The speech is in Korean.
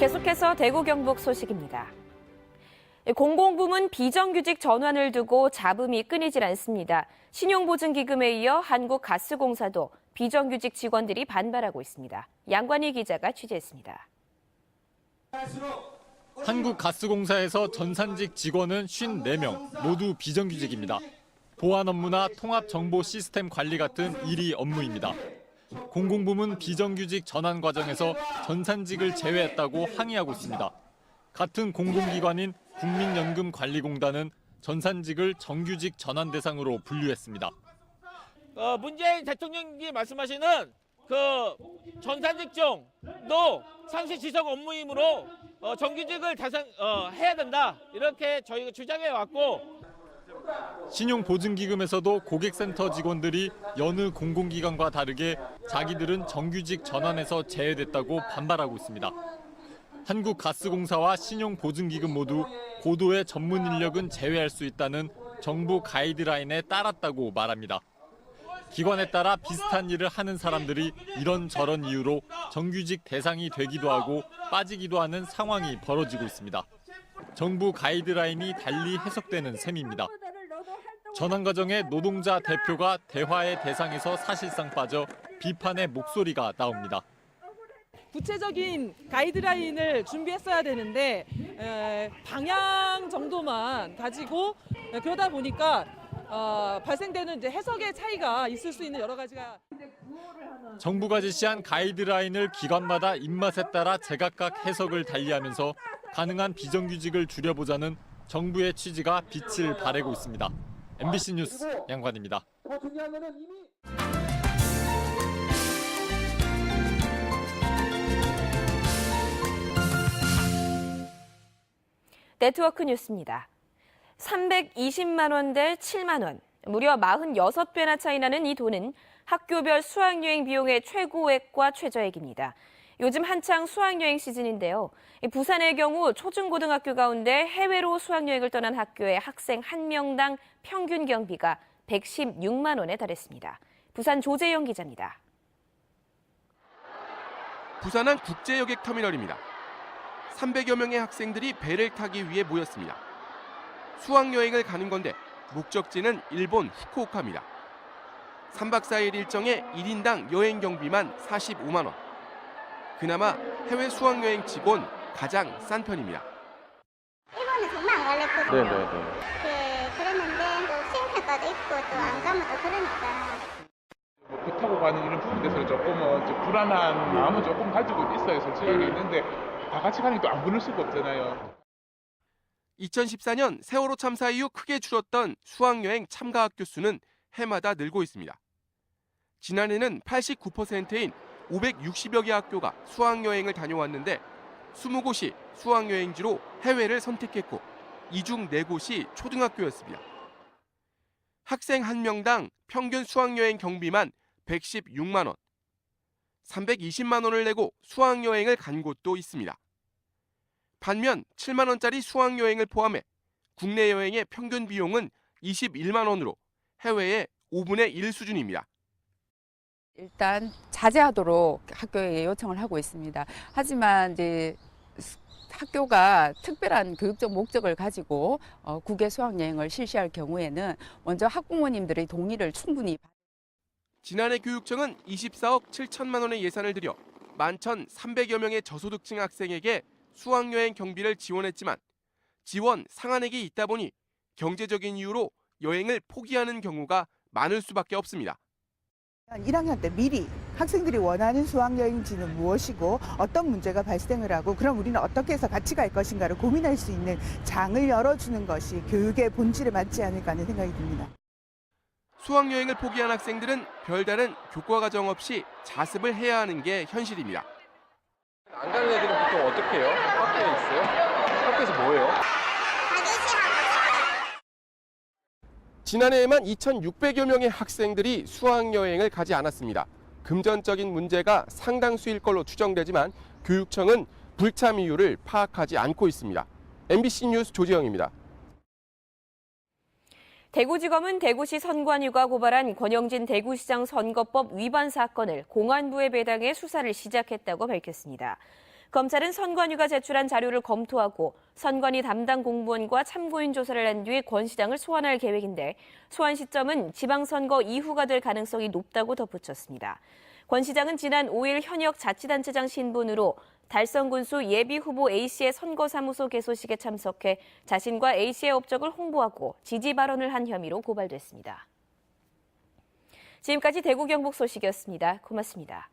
계속해서 대구 경북 소식입니다. 공공부문 비정규직 전환을 두고 잡음이 끊이질 않습니다. 신용보증기금에 이어 한국가스공사도 비정규직 직원들이 반발하고 있습니다. 양관희 기자가 취재했습니다. 한국가스공사에서 전산직 직원은 54명, 모두 비정규직입니다. 보안 업무나 통합 정보 시스템 관리 같은 일이 업무입니다. 공공부문 비정규직 전환 과정에서 전산직을 제외했다고 항의하고 있습니다. 같은 공공기관인 국민연금관리공단은 전산직을 정규직 전환 대상으로 분류했습니다. 문재인 대통령이 말씀하시는 그 전산직 중도 상시 지속 업무이므로 정규직을 해야 된다, 이렇게 저희가 주장해 왔고, 신용보증기금에서도 고객센터 직원들이 여느 공공기관과 다르게 자기들은 정규직 전환에서 제외됐다고 반발하고 있습니다. 한국가스공사와 신용보증기금 모두 고도의 전문 인력은 제외할 수 있다는 정부 가이드라인에 따랐다고 말합니다. 기관에 따라 비슷한 일을 하는 사람들이 이런저런 이유로 정규직 대상이 되기도 하고 빠지기도 하는 상황이 벌어지고 있습니다. 정부 가이드라인이 달리 해석되는 셈입니다. 전환 과정에 노동자 대표가 대화의 대상에서 사실상 빠져 비판의 목소리가 나옵니다. 구체적인 가이드라인을 준비했어야 되는데 방향 정도만 가지고 그러다 보니까 발생되는 이제 해석의 차이가 있을 수 있는 여러 가지가. 정부가 제시한 가이드라인을 기관마다 입맛에 따라 제각각 해석을 달리하면서 가능한 비정규직을 줄여보자는 정부의 취지가 빛을 발하고 있습니다. MBC 뉴스 양관입니다. 네트워크 뉴스입니다. 320만 원 대 7만 원, 무려 46배나 차이 나는 이 돈은 학교별 수학여행 비용의 최고액과 최저액입니다. 요즘 한창 수학여행 시즌인데요. 부산의 경우 초중고등학교 가운데 해외로 수학여행을 떠난 학교의 학생 한 명당 평균 경비가 116만 원에 달했습니다. 부산 조재영 기자입니다. 부산항 국제여객터미널입니다. 300여 명의 학생들이 배를 타기 위해 모였습니다. 수학여행을 가는 건데 목적지는 일본 후쿠오카입니다. 3박 4일 일정에 1인당 여행 경비만 45만 원. 그나마 해외 수학여행 치곤 가장 싼 편입니다. 일본은 정말 안 갈랬거든요. 그랬는데 또 수행평가도 있고 또 안 가면 또 그러니까. 배 타고 가는 이런 부분에 대해서 조금 불안한 마음은 조금 가지고 있어요. 솔직하게 있는데 다 같이 가는 게 또 안 그럴 수가 없잖아요. 2014년 세월호 참사 이후 크게 줄었던 수학여행 참가 학교 수는 해마다 늘고 있습니다. 지난해는 89%인 560여 개 학교가 수학여행을 다녀왔는데 20곳이 수학여행지로 해외를 선택했고 이 중 4곳이 초등학교였습니다. 학생 한 명당 평균 수학여행 경비만 116만 원, 320만 원을 내고 수학여행을 간 곳도 있습니다. 반면 7만 원짜리 수학여행을 포함해 국내 여행의 평균 비용은 21만 원으로 해외의 5분의 1 수준입니다. 일단 자제하도록 학교에 요청을 하고 있습니다. 하지만 이제 학교가 특별한 교육적 목적을 가지고 국외 수학여행을 실시할 경우에는 먼저 학부모님들의 동의를 충분히. 지난해 교육청은 24억 7천만 원의 예산을 들여 11,300여 명의 저소득층 학생에게 수학여행 경비를 지원했지만 지원 상한액이 있다 보니 경제적인 이유로 여행을 포기하는 경우가 많을 수밖에 없습니다. 1학년 때 미리 학생들이 원하는 수학여행지는 무엇이고 어떤 문제가 발생을 하고 그럼 우리는 어떻게 해서 같이 갈 것인가를 고민할 수 있는 장을 열어주는 것이 교육의 본질에 맞지 않을까 하는 생각이 듭니다. 수학여행을 포기한 학생들은 별다른 교과 과정 없이 자습을 해야 하는 게 현실입니다. 안 가는 애들은 보통 어떻게 해요? 학교에 있어요? 학교에서 뭐 해요? 지난해에만 2,600여 명의 학생들이 수학여행을 가지 않았습니다. 금전적인 문제가 상당수일 걸로 추정되지만 교육청은 불참 이유를 파악하지 않고 있습니다. MBC 뉴스 조지영입니다. 대구지검은 대구시 선관위가 고발한 권영진 대구시장 선거법 위반 사건을 공안부에 배당해 수사를 시작했다고 밝혔습니다. 검찰은 선관위가 제출한 자료를 검토하고 선관위 담당 공무원과 참고인 조사를 한 뒤 권 시장을 소환할 계획인데 소환 시점은 지방선거 이후가 될 가능성이 높다고 덧붙였습니다. 권 시장은 지난 5일 현역 자치단체장 신분으로 달성군수 예비후보 A씨의 선거사무소 개소식에 참석해 자신과 A씨의 업적을 홍보하고 지지 발언을 한 혐의로 고발됐습니다. 지금까지 대구 경북 소식이었습니다. 고맙습니다.